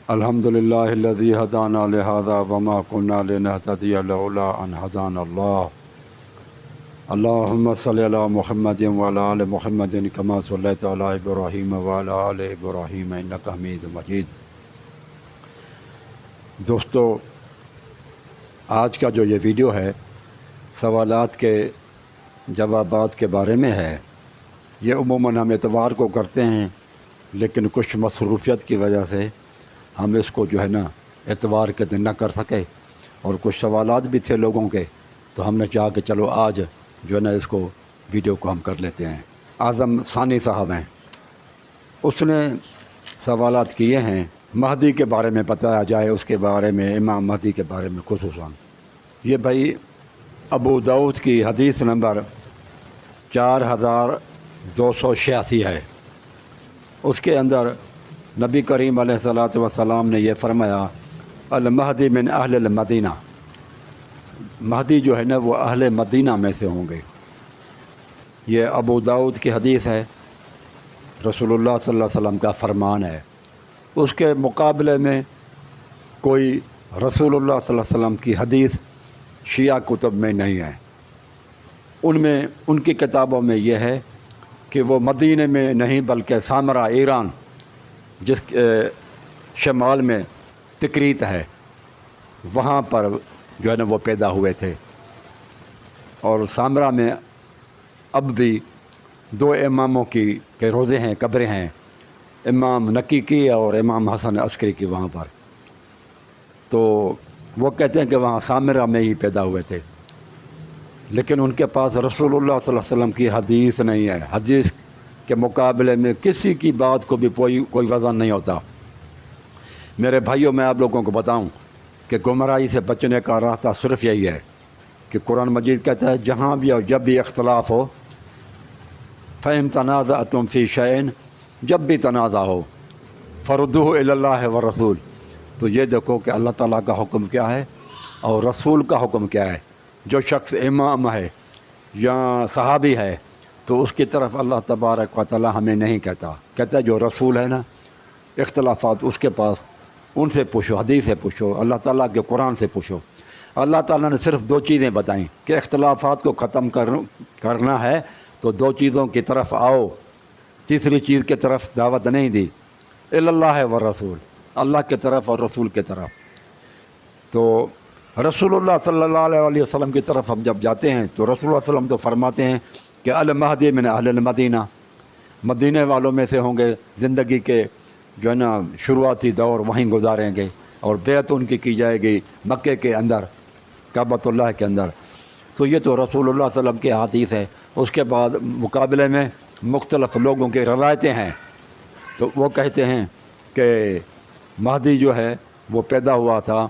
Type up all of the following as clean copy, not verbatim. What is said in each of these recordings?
الحمدللہ الذی ہدانا لہذا وما كنا لنہتدی لولا ان ہدانا اللہ۔ اللہم صلی علی محمد وعلی آل محمد کما صلیت علی ابراہیم وعلی آل ابراہیم انک حمید مجید۔ دوستو، آج کا جو یہ ویڈیو ہے سوالات کے جوابات کے بارے میں ہے۔ یہ عموماً ہم اتوار کو کرتے ہیں، لیکن کچھ مصروفیت کی وجہ سے ہم اس کو جو ہے نا اتوار کے دن نہ کر سکے، اور کچھ سوالات بھی تھے لوگوں کے، تو ہم نے چاہا کہ چلو آج جو ہے نا اس کو ویڈیو کو ہم کر لیتے ہیں۔ اعظم ثانی صاحب ہیں، اس نے سوالات کیے ہیں مہدی کے بارے میں بتایا جائے، اس کے بارے میں، امام مہدی کے بارے میں خصوصاً۔ یہ بھائی ابو داؤد کی حدیث نمبر 4286 ہے۔ اس کے اندر نبی کریم علیہ الصلاۃ والسلام نے یہ فرمایا، المہدی من اہل المدینہ، مہدی جو ہے نا وہ اہل مدینہ میں سے ہوں گے۔ یہ ابو داؤد کی حدیث ہے، رسول اللہ صلی اللہ علیہ وسلم کا فرمان ہے۔ اس کے مقابلے میں کوئی رسول اللہ صلی اللہ علیہ وسلم کی حدیث شیعہ کتب میں نہیں ہے۔ ان کی کتابوں میں یہ ہے کہ وہ مدینہ میں نہیں بلکہ سامرا ایران، جس شمال میں تکریت ہے، وہاں پر جو ہے نا وہ پیدا ہوئے تھے۔ اور سامرا میں اب بھی 2 اماموں کے روضے ہیں، قبریں ہیں، امام نکی کی اور امام حسن عسکری کی وہاں پر۔ تو وہ کہتے ہیں کہ وہاں سامرا میں ہی پیدا ہوئے تھے، لیکن ان کے پاس رسول اللہ صلی اللہ علیہ وسلم کی حدیث نہیں ہے۔ حدیث کے مقابلے میں کسی کی بات کو بھی کوئی وزن نہیں ہوتا۔ میرے بھائیوں، میں آپ لوگوں کو بتاؤں کہ گمراہی سے بچنے کا راستہ صرف یہی ہے کہ قرآن مجید کہتا ہے جہاں بھی اور جب بھی اختلاف ہو، فَإِن تَنَازَعْتُمْ فِي شَيْءٍ، جب بھی تنازع ہو، فَرُدُّوهُ إِلَى اللَّهِ وَالرَّسُولِ، تو یہ دیکھو کہ اللہ تعالیٰ کا حکم کیا ہے اور رسول کا حکم کیا ہے۔ جو شخص امام ہے یا صحابی ہے تو اس کی طرف اللہ تبارک و تعالیٰ ہمیں نہیں کہتا ہے جو رسول ہے نا، اختلافات اس کے پاس، ان سے پوچھو، حدیث سے پوچھو، اللہ تعالیٰ کے قرآن سے پوچھو۔ اللہ تعالیٰ نے صرف 2 چیزیں بتائیں کہ اختلافات کو ختم کرنا ہے تو 2 چیزوں کی طرف آؤ، تیسری چیز کی طرف دعوت نہیں دی، الی اللہ والرسول، اللہ کی طرف اور رسول کی طرف۔ تو رسول اللہ صلی اللہ علیہ وسلم کی طرف ہم جب جاتے ہیں تو رسول اللہ صلی اللہ علیہ وسلم تو فرماتے ہیں کہ المہدی من اہل المدینہ، مدینہ والوں میں سے ہوں گے، زندگی کے جو ہے نا شروعاتی دور وہیں گزاریں گے، اور بیعت ان کی جائے گی مکے کے اندر، کعبۃ اللہ کے اندر۔ تو یہ تو رسول اللہ صلی اللہ علیہ وسلم کی حدیث ہے۔ اس کے بعد مقابلے میں مختلف لوگوں کی روایتیں ہیں، تو وہ کہتے ہیں کہ مہدی جو ہے وہ پیدا ہوا تھا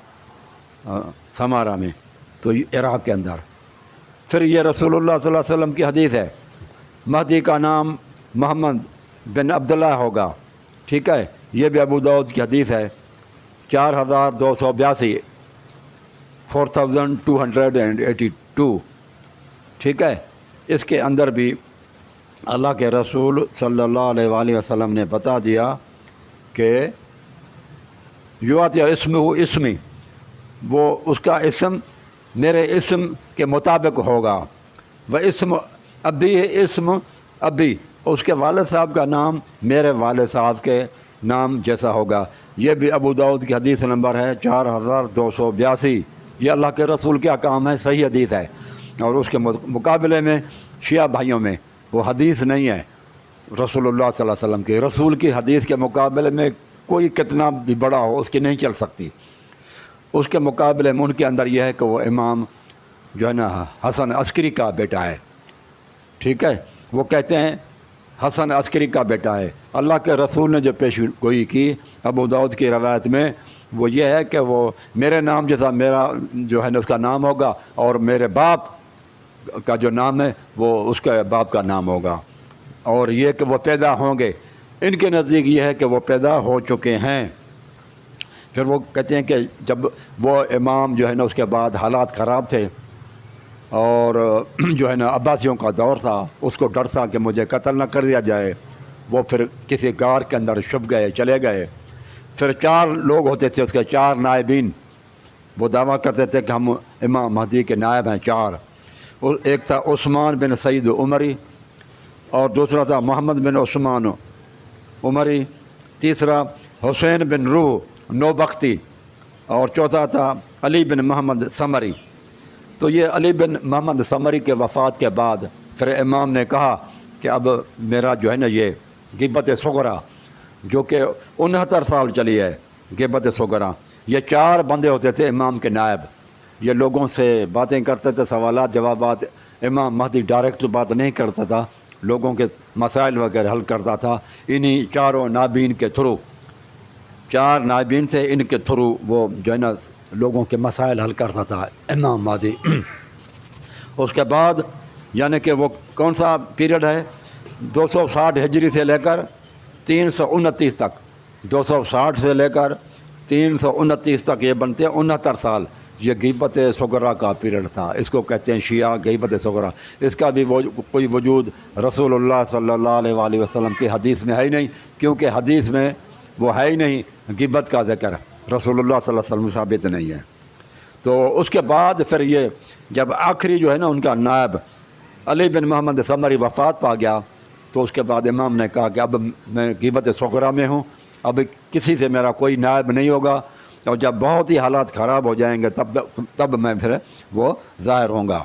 سمارا میں، تو عراق کے اندر۔ پھر یہ رسول اللہ صلی اللہ علیہ وسلم کی حدیث ہے، مہدی کا نام محمد بن عبداللہ ہوگا، ٹھیک ہے، یہ بھی ابو داؤد کی حدیث ہے، 4282، 4282، ٹھیک ہے۔ اس کے اندر بھی اللہ کے رسول صلی اللہ علیہ وآلہ وسلم نے بتا دیا کہ یواتی اسمہ اسمی، وہ اس کا اسم میرے اسم کے مطابق ہوگا، وہ اسم ابی، اسم ابی، اس کے والد صاحب کا نام میرے والد صاحب کے نام جیسا ہوگا۔ یہ بھی ابو داؤد کی حدیث نمبر ہے 4282۔ یہ اللہ کے رسول کیا کام ہے، صحیح حدیث ہے۔ اور اس کے مقابلے میں شیعہ بھائیوں میں وہ حدیث نہیں ہے رسول اللہ صلی اللہ علیہ وسلم کی۔ رسول کی حدیث کے مقابلے میں کوئی کتنا بھی بڑا ہو اس کی نہیں چل سکتی۔ اس کے مقابلے میں ان کے اندر یہ ہے کہ وہ امام جو ہے نا حسن عسکری کا بیٹا ہے، ٹھیک ہے۔ وہ کہتے ہیں حسن عسکری کا بیٹا ہے۔ اللہ کے رسول نے جو پیش گوئی کی ابو داؤد کی روایت میں وہ یہ ہے کہ وہ میرے نام جیسا میرا جو ہے نا اس کا نام ہوگا، اور میرے باپ کا جو نام ہے وہ اس کے باپ کا نام ہوگا، اور یہ کہ وہ پیدا ہوں گے۔ ان کے نزدیک یہ ہے کہ وہ پیدا ہو چکے ہیں۔ پھر وہ کہتے ہیں کہ جب وہ امام جو ہے نا اس کے بعد حالات خراب تھے، اور جو ہے نا عباسیوں کا دور تھا، اس کو ڈر تھا کہ مجھے قتل نہ کر دیا جائے، وہ پھر کسی غار کے اندر چھپ گئے، چلے گئے۔ پھر 4 لوگ ہوتے تھے اس کے 4 نائبین، وہ دعویٰ کرتے تھے کہ ہم امام مہدی کے نائب ہیں 4۔ اور ایک تھا عثمان بن سعید عمری، اور دوسرا تھا محمد بن عثمان عمری، تیسرا حسین بن روح نوبختی، اور چوتھا تھا علی بن محمد ثمری۔ تو یہ علی بن محمد ثمری کے وفات کے بعد پھر امام نے کہا کہ اب میرا جو ہے نا یہ غیبت صغریٰ جو کہ 69 سال چلی ہے، غیبت صغریٰ، یہ 4 بندے ہوتے تھے امام کے نائب، یہ لوگوں سے باتیں کرتے تھے، سوالات جوابات، امام مہدی ڈائریکٹ بات نہیں کرتا تھا، لوگوں کے مسائل وغیرہ حل کرتا تھا انہی 4 نائبین کے تھرو۔ 4 نائبین سے ان کے تھرو وہ جو ہے نا لوگوں کے مسائل حل کرتا تھا امام مہدی۔ اس کے بعد یعنی کہ وہ کون سا پیریڈ ہے، 260 ہجری سے لے کر 329 تک، 260 سے لے کر 329 تک یہ بنتے ہیں 69 سال، یہ غیبت صغریٰ کا پیریڈ تھا۔ اس کو کہتے ہیں شیعہ غیبت صغریٰ۔ اس کا بھی کوئی وجود رسول اللہ صلی اللہ علیہ وآلہ وسلم کی حدیث میں ہے ہی نہیں، کیونکہ حدیث میں وہ ہے ہی نہیں غیبت کا ذکر، رسول اللہ صلی اللہ علیہ وسلم ثابت نہیں ہے۔ تو اس کے بعد پھر یہ جب آخری جو ہے نا ان کا نائب علی بن محمد ثمری وفات پا گیا، تو اس کے بعد امام نے کہا کہ اب میں غیبت صغریٰ میں ہوں، اب کسی سے میرا کوئی نائب نہیں ہوگا، اور جب بہت ہی حالات خراب ہو جائیں گے تب میں پھر وہ ظاہر ہوں گا۔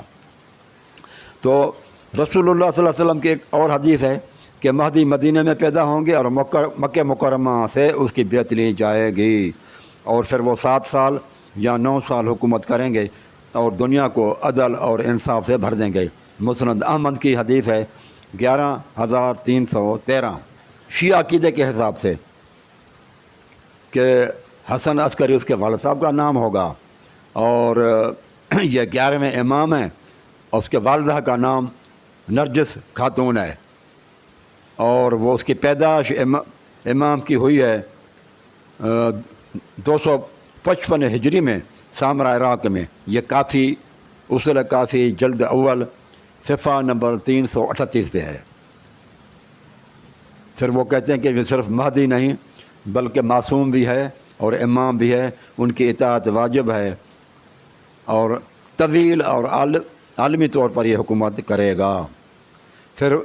تو رسول اللہ صلی اللہ علیہ وسلم کی ایک اور حدیث ہے کہ مہدی مدینہ میں پیدا ہوں گے اور مکہ مکرمہ سے اس کی بیعت لی جائے گی، اور پھر وہ 7 سال یا 9 سال حکومت کریں گے اور دنیا کو عدل اور انصاف سے بھر دیں گے۔ مسند احمد کی حدیث ہے 11313 شیعہ عقیدے کے حساب سے کہ حسن عسکری اس کے والد صاحب کا نام ہوگا، اور یہ 11ویں امام ہیں، اور اس کے والدہ کا نام نرجس خاتون ہے، اور وہ اس کی پیدائش امام کی ہوئی ہے 255 ہجری میں سامرا عراق میں۔ یہ کافی اصول کافی جلد اول صفحہ نمبر 338 پہ ہے۔ پھر وہ کہتے ہیں کہ یہ صرف مہدی نہیں بلکہ معصوم بھی ہے اور امام بھی ہے، ان کی اطاعت واجب ہے، اور طویل اور عالمی طور پر یہ حکومت کرے گا۔ پھر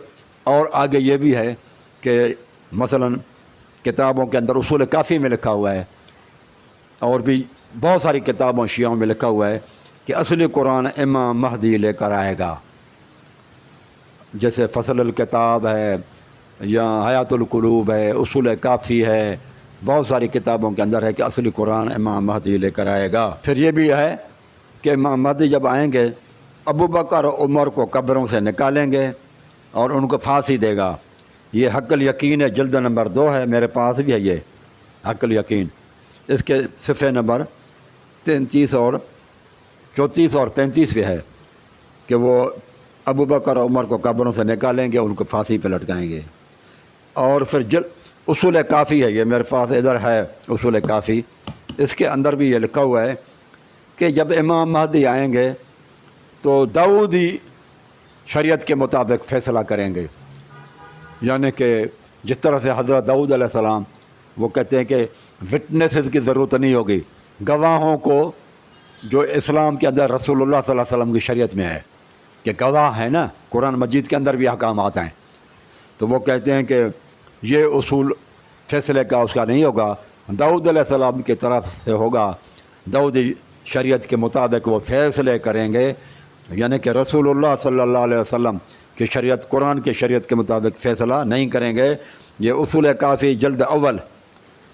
اور آگے یہ بھی ہے کہ مثلا کتابوں کے اندر اصول کافی میں لکھا ہوا ہے، اور بھی بہت ساری کتابوں شیعوں میں لکھا ہوا ہے کہ اصلی قرآن امام مہدی لے کر آئے گا، جیسے فصل الکتاب ہے یا حیات القلوب ہے، اصول کافی ہے، بہت ساری کتابوں کے اندر ہے کہ اصلی قرآن امام مہدی لے کر آئے گا۔ پھر یہ بھی ہے کہ امام مہدی جب آئیں گے ابو بکر اور عمر کو قبروں سے نکالیں گے اور ان کو پھانسی دے گا۔ یہ حق الیقین ہے، جلد نمبر 2 ہے، میرے پاس بھی ہے یہ حق الیقین، اس کے صفحے نمبر 33 اور 34 اور 35 پہ ہے کہ وہ ابو بکر اور عمر کو قبروں سے نکالیں گے، ان کو پھانسی پہ لٹکائیں گے۔ اور پھر اصول کافی ہے، یہ میرے پاس ادھر ہے اصول کافی، اس کے اندر بھی یہ لکھا ہوا ہے کہ جب امام مہدی آئیں گے تو داؤدی شریعت کے مطابق فیصلہ کریں گے، یعنی کہ جس طرح سے حضرت داؤد علیہ السلام وہ کہتے ہیں کہ وٹنسز کی ضرورت نہیں ہوگی، گواہوں کو، جو اسلام کے اندر رسول اللہ صلی اللہ علیہ وسلم کی شریعت میں ہے کہ گواہ ہیں نا، قرآن مجید کے اندر بھی احکامات ہیں، تو وہ کہتے ہیں کہ یہ اصول فیصلے کا اس کا نہیں ہوگا، داؤد علیہ السلام کی طرف سے ہوگا، داؤدی شریعت کے مطابق وہ فیصلے کریں گے، یعنی کہ رسول اللہ صلی اللہ علیہ وسلم کی شریعت، قرآن کی شریعت کے مطابق فیصلہ نہیں کریں گے۔ یہ اصول کافی جلد اول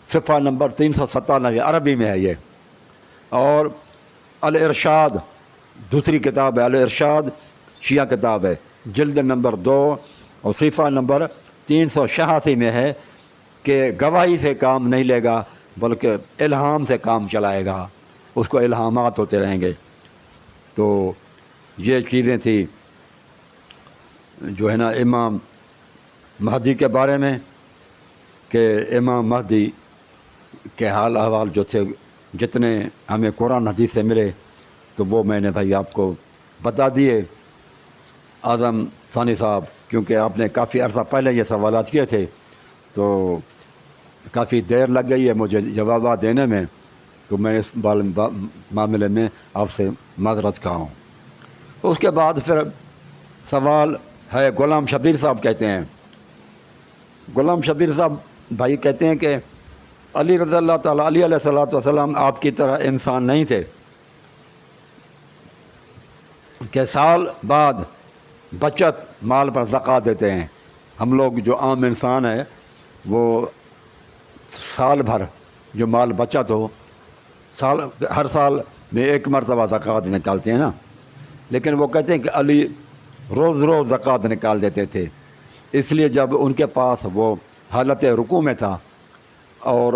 صفحہ نمبر 397 عربی میں ہے یہ۔ اور الارشاد دوسری کتاب ہے، الارشاد شیعہ کتاب ہے، جلد نمبر 2 اور صفحہ نمبر 386 میں ہے کہ گواہی سے کام نہیں لے گا بلکہ الہام سے کام چلائے گا، اس کو الہامات ہوتے رہیں گے۔ تو یہ چیزیں تھیں جو ہے نا امام مہدی کے بارے میں، کہ امام مہدی کے حال احوال جو تھے، جتنے ہمیں قرآن حدیث سے ملے تو وہ میں نے بھائی آپ کو بتا دیے۔ اعظم ثانی صاحب، کیونکہ آپ نے کافی عرصہ پہلے یہ سوالات کیے تھے، تو کافی دیر لگ گئی ہے مجھے جوابات دینے میں، تو میں اس معاملے میں آپ سے معذرت کہا ہوں۔ اس کے بعد پھر سوال ہے، غلام شبیر صاحب کہتے ہیں، غلام شبیر صاحب بھائی کہتے ہیں کہ علی رضی اللہ تعالیٰ علیہ الصلوۃ والسلام آپ کی طرح انسان نہیں تھے کہ سال بعد بچت مال پر زکوٰۃ دیتے ہیں۔ ہم لوگ جو عام انسان ہے وہ سال بھر جو مال بچت ہو ہر سال میں ایک مرتبہ زکوٰۃ نکالتے ہیں نا، لیکن وہ کہتے ہیں کہ علی روز روز زکوٰۃ نکال دیتے تھے۔ اس لیے جب ان کے پاس وہ حالت رکوع میں تھا اور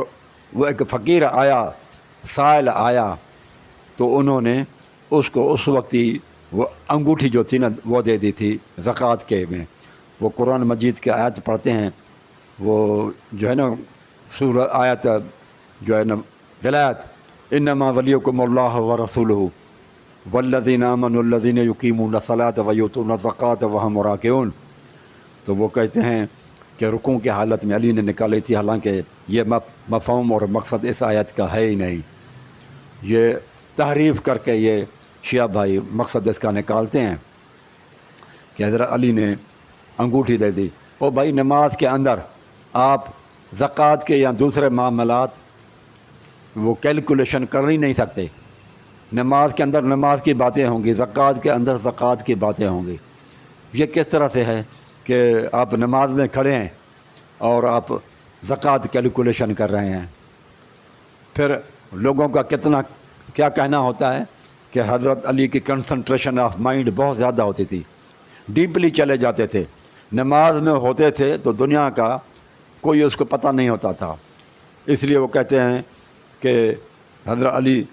وہ ایک فقیر آیا، سائل آیا، تو انہوں نے اس کو اس وقت ہی وہ انگوٹھی جو تھی نا وہ دے دی تھی زکوٰۃ کے میں۔ وہ قرآن مجید کے آیت پڑھتے ہیں، وہ جو ہے نا سورہ آیت جو ہے نا ولایت، انما ولیکم اللہ ورسولہ والذین آمنوا الذین یقیمون الصلاۃ ویؤتون الزکوٰۃ وہم راکعون۔ تو وہ کہتے ہیں کہ رکوع کی حالت میں علی نے نکالی تھی، حالانکہ یہ مفہوم اور مقصد اس آیت کا ہے ہی نہیں۔ یہ تحریف کر کے یہ شیعہ بھائی مقصد اس کا نکالتے ہیں کہ حضرت علی نے انگوٹھی دے دی۔ او بھائی، نماز کے اندر آپ زکوٰۃ کے یا دوسرے معاملات وہ کیلکولیشن کر ہی نہیں سکتے۔ نماز کے اندر نماز کی باتیں ہوں گی، زکوٰۃ کے اندر زکوٰۃ کی باتیں ہوں گی۔ یہ کس طرح سے ہے کہ آپ نماز میں کھڑے ہیں اور آپ زکوٰۃ کیلکولیشن کر رہے ہیں؟ پھر لوگوں کا کیا کہنا ہوتا ہے کہ حضرت علی کی کنسنٹریشن آف مائنڈ بہت زیادہ ہوتی تھی، ڈیپلی چلے جاتے تھے، نماز میں ہوتے تھے تو دنیا کا کوئی اس کو پتہ نہیں ہوتا تھا۔ اس لیے وہ کہتے ہیں کہ حضرت علی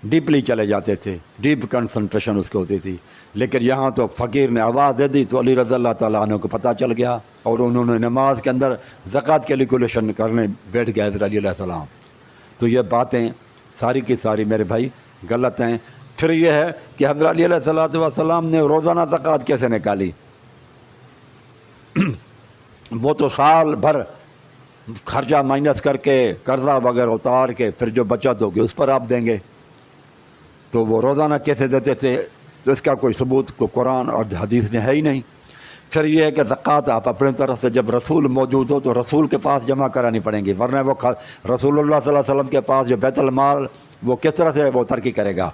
ڈیپلی چلے جاتے تھے، ڈیپ کنسنٹریشن اس کو ہوتی تھی۔ لیکن یہاں تو فقیر نے آواز دے دی تو علی رضی اللہ تعالیٰ عنہ کو پتہ چل گیا، اور انہوں نے نماز کے اندر زکوٰۃ کیلکولیشن کرنے بیٹھ گئے حضرت علی علیہ السلام۔ تو یہ باتیں ساری کی ساری میرے بھائی غلط ہیں۔ پھر یہ ہے کہ حضرت علی علیہ السلام نے روزانہ زکوٰۃ کیسے نکالی؟ وہ تو سال بھر خرچہ مائنس کر کے قرضہ وغیرہ اتار کے پھر جو بچت ہوگی اس پر آپ دیں گے، تو وہ روزانہ کیسے دیتے تھے؟ تو اس کا کوئی ثبوت کو قرآن اور حدیث میں ہے ہی نہیں۔ پھر یہ ہے کہ زکوٰۃ آپ اپنے طرف سے جب رسول موجود ہو تو رسول کے پاس جمع کرانی پڑیں گی، ورنہ وہ رسول اللہ صلی اللہ علیہ وسلم کے پاس جو بیت المال وہ کس طرح سے وہ ترقی کرے گا؟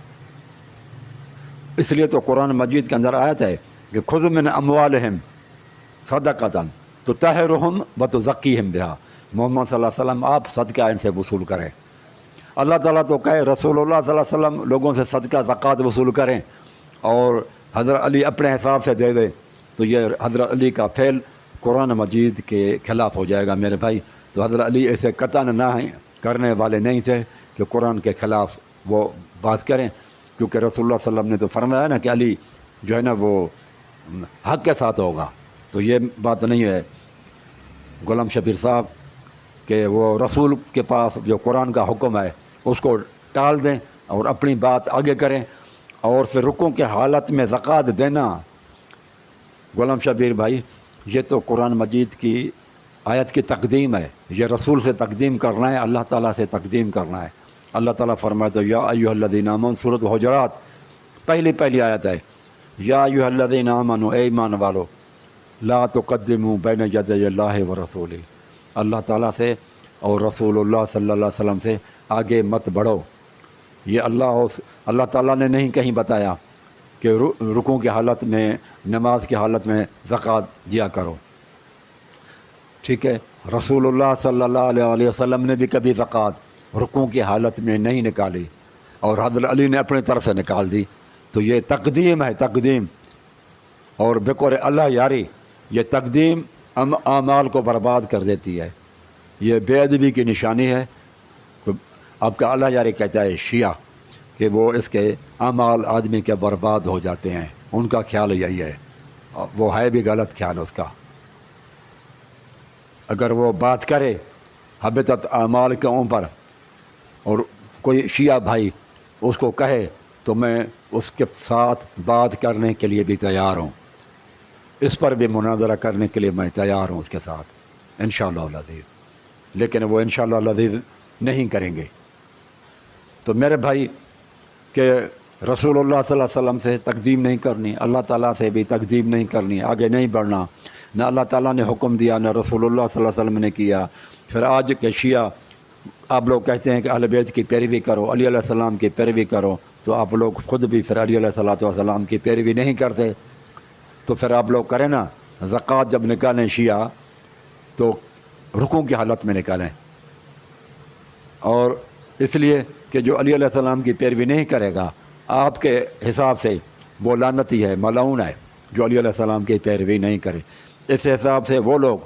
اس لیے تو قرآن مجید کے اندر آیت ہے کہ خذ من اموالہم صدقۃ تطہرہم وتزکیہم بہا، محمد صلی اللہ علیہ وسلم آپ صدقہ ان سے وصول کریں۔ اللہ تعالیٰ تو کہے رسول اللہ صلی اللہ علیہ وسلم لوگوں سے صدقہ زکوٰۃ وصول کریں اور حضرت علی اپنے حساب سے دے دے، تو یہ حضرت علی کا فعل قرآن مجید کے خلاف ہو جائے گا میرے بھائی۔ تو حضرت علی ایسے قطعاً نہ کرنے والے نہیں تھے کہ قرآن کے خلاف وہ بات کریں، کیونکہ رسول اللہ صلی اللہ علیہ وسلم نے تو فرمایا نا کہ علی جو ہے نا وہ حق کے ساتھ ہوگا۔ تو یہ بات نہیں ہے غلام شبیر صاحب کہ وہ رسول کے پاس جو قرآن کا حکم ہے اس کو ٹال دیں اور اپنی بات آگے کریں، اور پھر رکوع کے حالت میں زکوٰۃ دینا۔ غلام شبیر بھائی، یہ تو قرآن مجید کی آیت کی تقدیم ہے، یہ رسول سے تقدیم کرنا ہے، اللہ تعالیٰ سے تقدیم کرنا ہے۔ اللہ تعالیٰ فرماتا ہے یا ایھا الذین آمنوا، سورۃ حجرات پہلی آیت ہے، یا ایھا الذین آمنوا، اے ایمان والو، لا تقدموا بین یدی اللہ ورسولہ، اللہ تعالیٰ سے اور رسول اللہ صلی اللہ علیہ وسلم سے آگے مت بڑھو۔ یہ اللہ تعالیٰ نے نہیں کہیں بتایا کہ رکوع کی حالت میں، نماز کی حالت میں زکوٰۃ دیا کرو، ٹھیک ہے؟ رسول اللہ صلی اللہ علیہ وسلم نے بھی کبھی زکوٰۃ رکوع کی حالت میں نہیں نکالی، اور حضرت علی نے اپنے طرف سے نکال دی۔ تو یہ تقدیم ہے، تقدیم، اور بقور اللہ یاری یہ تقدیم اعمال کو برباد کر دیتی ہے، یہ بے ادبی کی نشانی ہے۔ آپ کا اللہ یاری کہتا ہے شیعہ کہ وہ اس کے اعمال آدمی کے برباد ہو جاتے ہیں، ان کا خیال یہی ہے، وہ ہے بھی غلط خیال اس کا۔ اگر وہ بات کرے حبطت اعمال کے اوپر اور کوئی شیعہ بھائی اس کو کہے تو میں اس کے ساتھ بات کرنے کے لیے بھی تیار ہوں، اس پر بھی مناظرہ کرنے کے لیے میں تیار ہوں اس کے ساتھ انشاءاللہ العزیز۔ لیکن وہ انشاءاللہ العزیز نہیں کریں گے۔ تو میرے بھائی کہ رسول اللہ صلی اللہ علیہ وسلم سے تقدیم نہیں کرنی، اللہ تعالیٰ سے بھی تقدیم نہیں کرنی، آگے نہیں بڑھنا، نہ اللہ تعالیٰ نے حکم دیا نہ رسول اللہ صلی اللہ علیہ وسلم نے کیا۔ پھر آج کے شیعہ آپ لوگ کہتے ہیں کہ اہل بیت کی پیروی کرو، علی علیہ السلام کی پیروی کرو، تو آپ لوگ خود بھی پھر علی علیہ السلام کی پیروی نہیں کرتے، تو پھر آپ لوگ کریں نا زکوٰۃ جب نکالیں شیعہ تو رکوع کی حالت میں نکالیں، اور اس لیے کہ جو علی علیہ السلام کی پیروی نہیں کرے گا آپ کے حساب سے وہ لعنتی ہے، ملعون ہے، جو علی علیہ السلام کی پیروی نہیں کرے۔ اس حساب سے وہ لوگ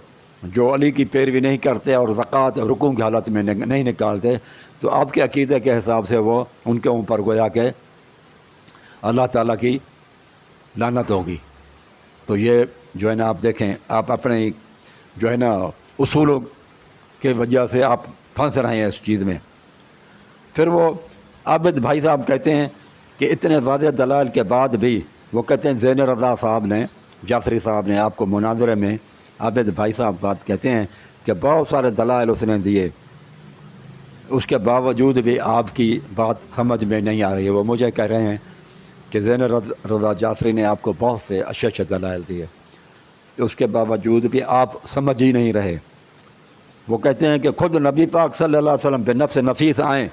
جو علی کی پیروی نہیں کرتے اور زکوٰۃ رکوع کی حالت میں نہیں نکالتے، تو آپ کے عقیدے کے حساب سے وہ ان کے اوپر گویا کہ اللہ تعالیٰ کی لعنت ہوگی۔ تو یہ جو ہے نا آپ دیکھیں، آپ اپنے جو ہے نا اصولوں کی وجہ سے آپ پھنس رہے ہیں اس چیز میں۔ پھر وہ عابد بھائی صاحب کہتے ہیں کہ اتنے واضح دلائل کے بعد بھی وہ کہتے ہیں زین رضا صاحب نے، جعفری صاحب نے آپ کو مناظرے میں عابد بھائی صاحب بات کہتے ہیں کہ بہت سارے دلائل اس نے دیے، اس کے باوجود بھی آپ کی بات سمجھ میں نہیں آ رہی ہے۔ وہ مجھے کہہ رہے ہیں کہ زین رضا جعفری نے آپ کو بہت سے اچھے اچھے دلائل دیے، اس کے باوجود بھی آپ سمجھ ہی نہیں رہے۔ وہ کہتے ہیں کہ خود نبی پاک صلی اللہ علیہ وسلم بنفس نفیس آئیں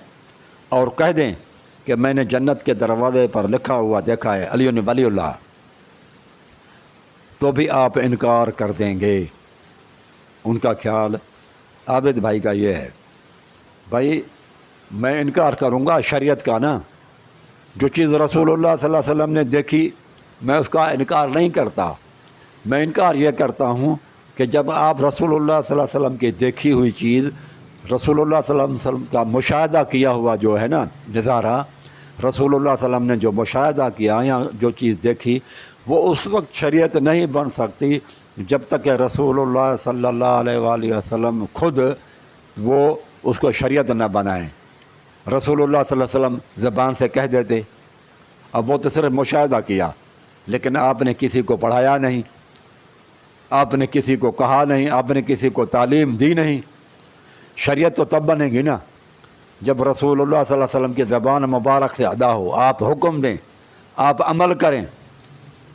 اور کہہ دیں کہ میں نے جنت کے دروازے پر لکھا ہوا دیکھا ہے علی ولی اللہ، تو بھی آپ انکار کر دیں گے۔ ان کا خیال عابد بھائی کا یہ ہے، بھائی میں انکار کروں گا شریعت کا نا، جو چیز رسول اللہ صلی اللہ علیہ وسلم نے دیکھی میں اس کا انکار نہیں کرتا، میں انکار یہ کرتا ہوں کہ جب آپ رسول اللہ صلی اللہ علیہ وسلم کی دیکھی ہوئی چیز، رسول اللہ صلی اللہ علیہ وسلم کا مشاہدہ کیا ہوا جو ہے نا نظارہ، رسول اللہ صلی اللہ علیہ وسلم نے جو مشاہدہ کیا یا جو چیز دیکھی، وہ اس وقت شریعت نہیں بن سکتی جب تک کہ رسول اللہ صلی اللہ علیہ وآلہ وسلم خود وہ اس کو شریعت نہ بنائیں۔ رسول اللہ صلی اللہ علیہ وسلم زبان سے کہہ دیتے، اب وہ تو صرف مشاہدہ کیا، لیکن آپ نے کسی کو پڑھایا نہیں، آپ نے کسی کو کہا نہیں، آپ نے کسی کو تعلیم دی نہیں۔ شریعت تو تب بنے گی نا جب رسول اللہ صلی اللہ علیہ وسلم کی زبان مبارک سے ادا ہو، آپ حکم دیں، آپ عمل کریں،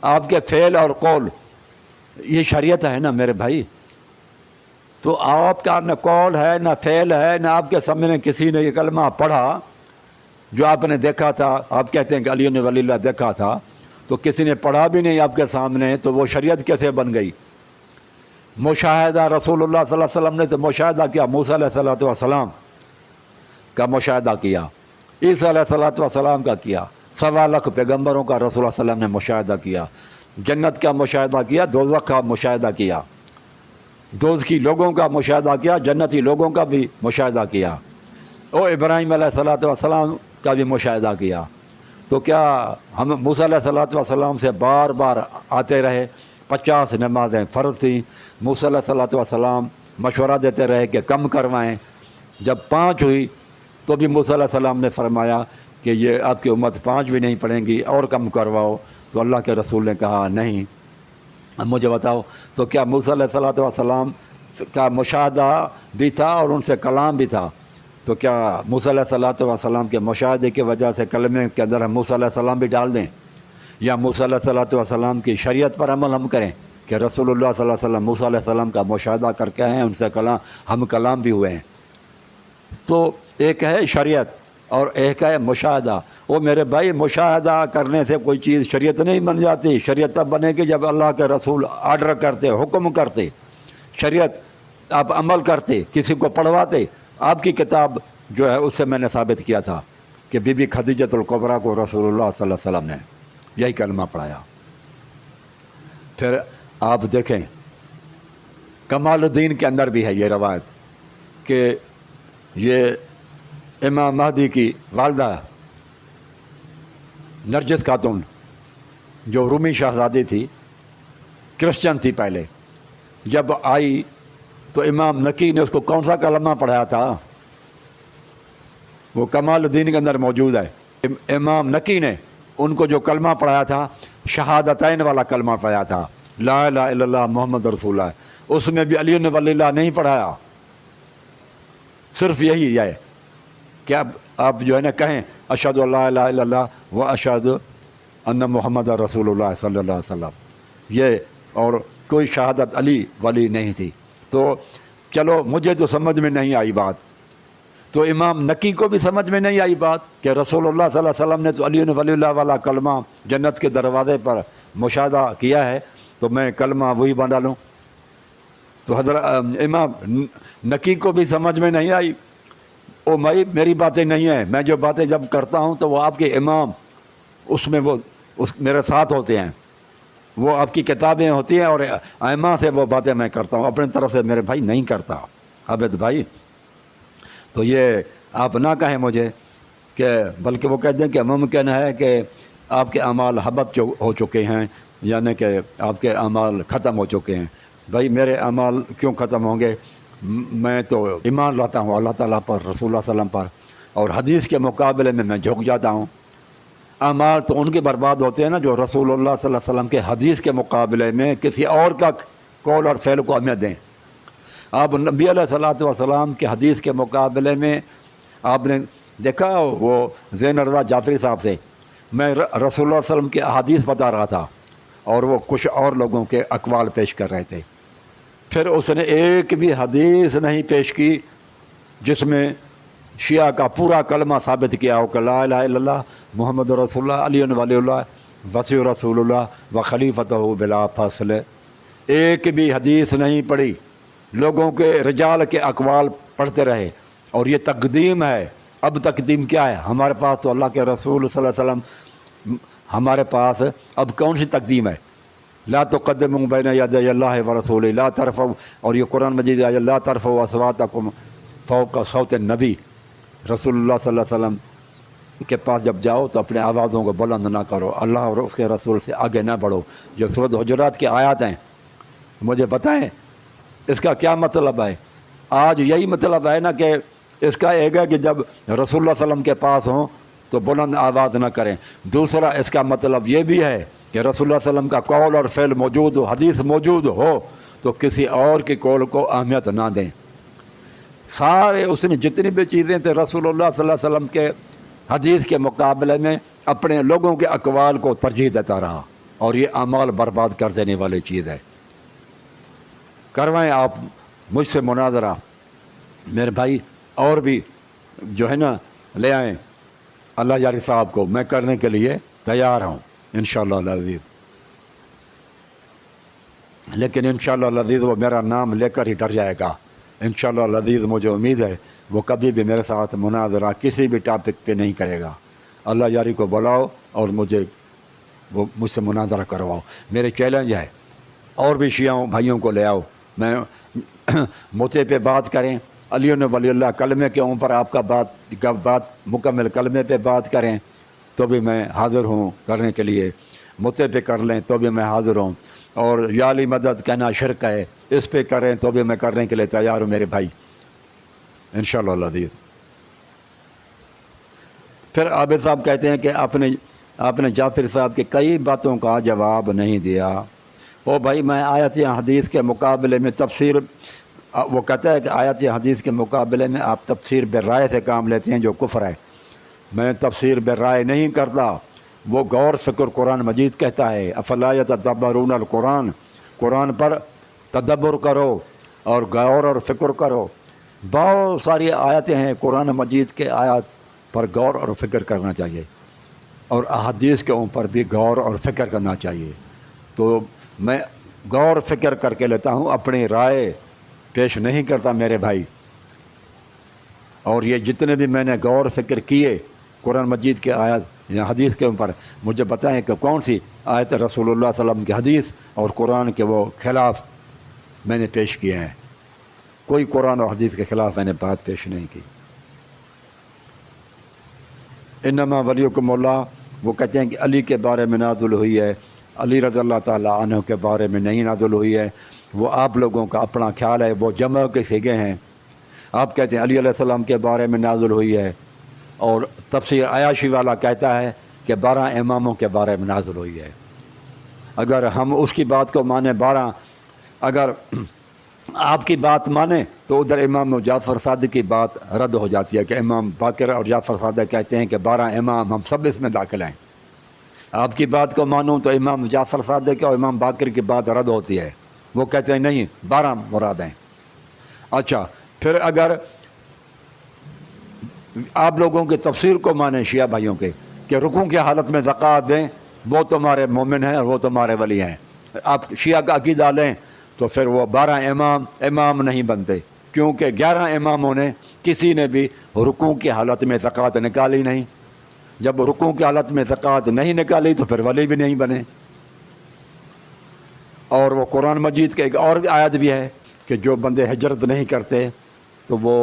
آپ کے فعل اور قول، یہ شریعت ہے نا میرے بھائی۔ تو آپ کا نہ قول ہے نہ فعل ہے، نہ آپ کے سامنے کسی نے یہ کلمہ پڑھا جو آپ نے دیکھا تھا، آپ کہتے ہیں کہ علی ولی اللہ دیکھا تھا، تو کسی نے پڑھا بھی نہیں آپ کے سامنے، تو وہ شریعت کیسے بن گئی؟ مشاہدہ رسول اللہ صلی اللہ علیہ وسلم نے تو مشاہدہ کیا، موسیٰ علیہ السلام کا مشاہدہ کیا، عیسیٰ علیہ السلام کا کیا، 1.25 لاکھ پیغمبروں کا رسول اللہ صلی اللہ علیہ وسلم نے مشاہدہ کیا، جنت کا مشاہدہ کیا، دوزخ کا مشاہدہ کیا، دوزخی لوگوں کا مشاہدہ کیا، جنتی لوگوں کا بھی مشاہدہ کیا، اور ابراہیم علیہ السلام کا بھی مشاہدہ کیا۔ تو کیا ہم موسیٰ علیہ السلام سے بار بار آتے رہے؟ 50 نمازیں فرض تھیں، موسیٰ علیہ السلام مشورہ دیتے رہے کہ کم کروائیں، جب 5 ہوئی تو بھی موسیٰ علیہ السلام نے فرمایا کہ یہ آپ کی امت 5 بھی نہیں پڑھیں گی، اور کم کرواؤ۔ تو اللہ کے رسول نے کہا نہیں۔ اب مجھے بتاؤ، تو کیا موسیٰ علیہ السلام کا مشاہدہ بھی تھا اور ان سے کلام بھی تھا؟ تو کیا موسیٰ علیہ السلام کے مشاہدے کی وجہ سے کلمے کے اندر ہم موسیٰ علیہ السلام بھی ڈال دیں، یا موسیٰ علیہ السلام کی شریعت پر عمل ہم کریں کہ رسول اللہ صلی اللہ علیہ وسلم موسیٰ علیہ السلام کا مشاہدہ کر کے ہیں، ان سے ہم کلام بھی ہوئے ہیں؟ تو ایک ہے شریعت اور ایک ہے مشاہدہ۔ وہ میرے بھائی مشاہدہ کرنے سے کوئی چیز شریعت نہیں بن جاتی، شریعت تب بنے گی جب اللہ کے رسول آرڈر کرتے، حکم کرتے، شریعت آپ عمل کرتے، کسی کو پڑھواتے۔ آپ کی کتاب جو ہے اس سے میں نے ثابت کیا تھا کہ بی بی خدیجۃ الکبریٰ کو رسول اللہ صلی اللہ علیہ وسلم نے یہی کلمہ پڑھایا۔ پھر آپ دیکھیں کمال الدین کے اندر بھی ہے یہ روایت کہ یہ امام مہدی کی والدہ نرجس خاتون جو رومی شہزادی تھی، کرسچن تھی پہلے، جب آئی تو امام نقی نے اس کو کون سا کلمہ پڑھایا تھا؟ وہ کمال الدین کے اندر موجود ہے۔ امام نقی نے ان کو جو کلمہ پڑھایا تھا، شہادتین والا کلمہ پڑھایا تھا، لا الہ الا اللہ محمد رسول اللہ، اس میں بھی علی ولی اللہ نہیں پڑھایا، صرف یہی ہے کہ آپ جو ہے نا کہیں اشہد ان لا الہ الا اللہ و اشہد ان محمد رسول اللہ صلی اللہ علیہ وسلم، یہ اور کوئی شہادت علی ولی نہیں تھی۔ تو چلو مجھے تو سمجھ میں نہیں آئی بات، تو امام نقی کو بھی سمجھ میں نہیں آئی بات کہ رسول اللہ صلی اللہ علیہ وسلم نے تو علی ولی اللہ والا کلمہ جنت کے دروازے پر مشاہدہ کیا ہے، تو میں کلمہ وہی بنا لوں۔ تو حضرت امام نقی کو بھی سمجھ میں نہیں آئی، او میری باتیں نہیں ہیں، میں جو باتیں جب کرتا ہوں تو وہ آپ کے امام اس میں وہ میرے ساتھ ہوتے ہیں، وہ آپ کی کتابیں ہوتی ہیں اور ائمہ سے وہ باتیں میں کرتا ہوں، اپنی طرف سے میرے بھائی نہیں کرتا عابد بھائی۔ تو یہ آپ نہ کہیں مجھے کہ بلکہ وہ کہتے ہیں کہ ممکن ہے کہ آپ کے اعمال حبط ہو چکے ہیں، یعنی کہ آپ کے اعمال ختم ہو چکے ہیں۔ بھائی میرے اعمال کیوں ختم ہوں گے؟ میں تو ایمان لاتا ہوں اللہ تعالیٰ پر، رسول اللہ صلی اللہ علیہ وسلم پر، اور حدیث کے مقابلے میں جھک جاتا ہوں۔ اعمال تو ان کے برباد ہوتے ہیں نا جو رسول اللہ صلی اللہ علیہ وسلم کے حدیث کے مقابلے میں کسی اور کا قول اور فعل کو اہمیت دیں۔ آپ نبی علیہ الصلوۃ والسلام کے حدیث کے مقابلے میں آپ نے دیکھا وہ زین رضا جعفری صاحب سے میں رسول اللہ صلی اللہ علیہ وسلم کے احادیث بتا رہا تھا اور وہ کچھ اور لوگوں کے اقوال پیش کر رہے تھے، پھر اس نے ایک بھی حدیث نہیں پیش کی جس میں شیعہ کا پورا کلمہ ثابت کیا ہو کہ لا الہ الا اللہ محمد رسول اللہ علی ولی اللہ وصی رسول اللہ و خلیفتہ بلا فصل۔ ایک بھی حدیث نہیں پڑھی، لوگوں کے رجال کے اقوال پڑھتے رہے، اور یہ تقدیم ہے۔ اب تقدیم کیا ہے؟ ہمارے پاس تو اللہ کے رسول صلی اللہ علیہ وسلم، ہمارے پاس اب کون سی تقدیم ہے؟ لا تقدموا بین یدی اللہ ورسولہ لا ترفعوا، اور یہ قرآن مجید ہے لا ترفعوا اصواتکم فوق صوت النبی۔ رسول اللہ صلی اللہ علیہ وسلم کے پاس جب جاؤ تو اپنے آوازوں کو بلند نہ کرو، اللہ اور اس کے رسول سے آگے نہ بڑھو۔ جو سورۃ حجرات کی آیات ہیں، مجھے بتائیں اس کا کیا مطلب ہے؟ آج یہی مطلب ہے نا کہ اس کا ایک ہے کہ جب رسول اللہ صلی اللہ علیہ وسلم کے پاس ہوں تو بلند آواز نہ کریں، دوسرا اس کا مطلب یہ بھی ہے کہ رسول اللہ صلی اللہ علیہ وسلم کا قول اور فعل موجود ہو، حدیث موجود ہو تو کسی اور کی قول کو اہمیت نہ دیں۔ سارے اس نے جتنی بھی چیزیں تھے رسول اللہ صلی اللہ علیہ وسلم کے حدیث کے مقابلے میں اپنے لوگوں کے اقوال کو ترجیح دیتا رہا، اور یہ اعمال برباد کر دینے والی چیز ہے۔ کروائیں آپ مجھ سے مناظرہ میرے بھائی، اور بھی جو ہے نا لے آئیں اللہ یاری صاحب کو، میں کرنے کے لیے تیار ہوں انشاءاللہ العزیز، لیکن انشاءاللہ العزیز وہ میرا نام لے کر ہی ڈر جائے گا۔ انشاءاللہ العزیز مجھے امید ہے وہ کبھی بھی میرے ساتھ مناظرہ کسی بھی ٹاپک پہ نہیں کرے گا۔ اللہ یاری کو بلاؤ اور مجھ سے مناظرہ کرواؤ، میرے چیلنج ہے۔ اور بھی شیعوں بھائیوں کو لے آؤ، میں موتے پہ بات کریں، علی ولی اللہ کلمے کے اوپر آپ کا بات مکمل کلمے پہ بات کریں تو بھی میں حاضر ہوں کرنے کے لیے، موتے پہ کر لیں تو بھی میں حاضر ہوں، اور یا علی مدد کہنا شرک ہے اس پہ کریں تو بھی میں کرنے کے لیے تیار ہوں میرے بھائی انشاءاللہ العزیز۔ پھر عابد صاحب کہتے ہیں کہ آپ نے جعفر صاحب کی کئی باتوں کا جواب نہیں دیا۔ او بھائی میں آیت حدیث کے مقابلے میں تفسیر، وہ کہتا ہے کہ آیت حدیث کے مقابلے میں آپ تفسیر بالرائے سے کام لیتے ہیں جو کفر ہے۔ میں تفسیر بالرائے نہیں کرتا، وہ غور فکر قرآن مجید کہتا ہے افلا یتدبرون القرآن، قرآن پر تدبر کرو اور غور اور فکر کرو۔ بہت ساری آیتیں ہیں قرآن مجید کے، آیات پر غور اور فکر کرنا چاہیے، اور احادیث کے اوپر بھی غور اور فکر کرنا چاہیے۔ تو میں غور فکر کر کے لیتا ہوں، اپنی رائے پیش نہیں کرتا میرے بھائی۔ اور یہ جتنے بھی میں نے غور فکر کیے قرآن مجید کے آیات یا حدیث کے اوپر، مجھے بتائیں کہ کون سی آیت رسول اللہ صلی اللہ علیہ وسلم کی حدیث اور قرآن کے وہ خلاف میں نے پیش کیے ہیں؟ کوئی قرآن اور حدیث کے خلاف میں نے بات پیش نہیں کی۔ انما ولیکم اللہ، وہ کہتے ہیں کہ علی کے بارے میں نازل ہوئی ہے، علی رضی اللہ تعالیٰ عنہ کے بارے میں نہیں نازل ہوئی ہے، وہ آپ لوگوں کا اپنا خیال ہے، وہ جمع کے سیگے ہیں۔ آپ کہتے ہیں علی علیہ السلام کے بارے میں نازل ہوئی ہے، اور تفسیر عیاشی والا کہتا ہے کہ 12 اماموں کے بارے میں نازل ہوئی ہے۔ اگر ہم اس کی بات کو مانیں، 12 اگر آپ کی بات مانیں تو ادھر امام جعفر صادق کی بات رد ہو جاتی ہے کہ امام باقر اور جعفر صادق کہتے ہیں کہ 12 امام ہم سب اس میں داخل ہیں۔ آپ کی بات کو مانوں تو امام جعفر صادق اور امام باقر کی بات رد ہوتی ہے، وہ کہتے ہیں نہیں 12 مراد ہیں۔ اچھا، پھر اگر آپ لوگوں کی تفسیر کو مانیں شیعہ بھائیوں کے کہ رکوع کی حالت میں زکوٰۃ دیں، وہ تمہارے مومن ہیں اور وہ تمہارے ولی ہیں، آپ شیعہ کا عقیدہ لیں تو پھر وہ 12 امام نہیں بنتے، کیونکہ 11 اماموں نے کسی نے بھی رکوع کی حالت میں زکوٰۃ نکالی نہیں۔ جب رکوع کی حالت میں زکوٰۃ نہیں نکالی تو پھر ولی بھی نہیں بنے۔ اور وہ قرآن مجید کے ایک اور آیت بھی ہے کہ جو بندے ہجرت نہیں کرتے تو وہ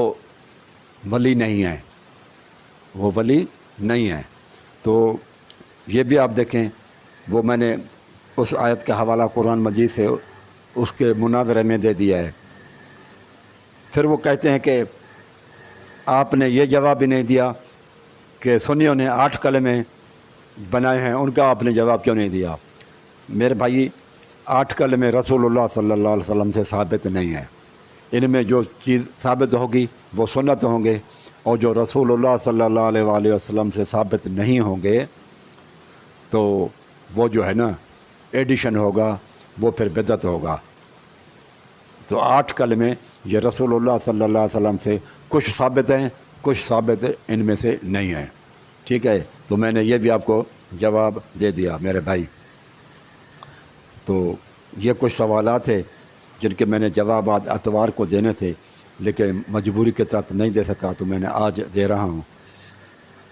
ولی نہیں ہیں، وہ ولی نہیں ہیں۔ تو یہ بھی آپ دیکھیں، وہ میں نے اس آیت کا حوالہ قرآن مجید سے اس کے مناظرے میں دے دیا ہے۔ پھر وہ کہتے ہیں کہ آپ نے یہ جواب بھی نہیں دیا کہ سنیوں نے 8 کلمے بنائے ہیں، ان کا آپ نے جواب کیوں نہیں دیا؟ میرے بھائی، 8 کلمے رسول اللہ صلی اللہ علیہ وسلم سے ثابت نہیں ہیں۔ ان میں جو چیز ثابت ہوگی وہ سنت ہوں گے، اور جو رسول اللہ صلی اللہ علیہ وآلہ وسلم سے ثابت نہیں ہوں گے تو وہ جو ہے نا ایڈیشن ہوگا، وہ پھر بدعت ہوگا۔ تو 8 کلمے یہ رسول اللہ صلی اللہ علیہ وسلم سے کچھ ثابت ہیں، کچھ ثابت ان میں سے نہیں ہیں، ٹھیک ہے؟ تو میں نے یہ بھی آپ کو جواب دے دیا میرے بھائی۔ تو یہ کچھ سوالات ہیں جن کے میں نے جوابات اتوار کو دینے تھے، لیکن مجبوری کے تحت نہیں دے سکا، تو میں نے آج دے رہا ہوں۔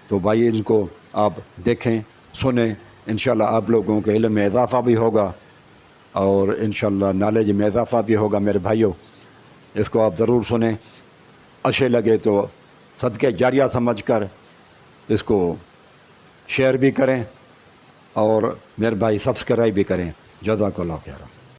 تو بھائی ان کو آپ دیکھیں، سنیں، انشاءاللہ آپ لوگوں کے علم میں اضافہ بھی ہوگا اور انشاءاللہ نالج میں اضافہ بھی ہوگا میرے بھائیوں۔ اس کو آپ ضرور سنیں، اچھے لگے تو صدقہ جاریہ سمجھ کر اس کو شیئر بھی کریں اور میرے بھائی سبسکرائب بھی کریں۔ جزاک اللہ خیر۔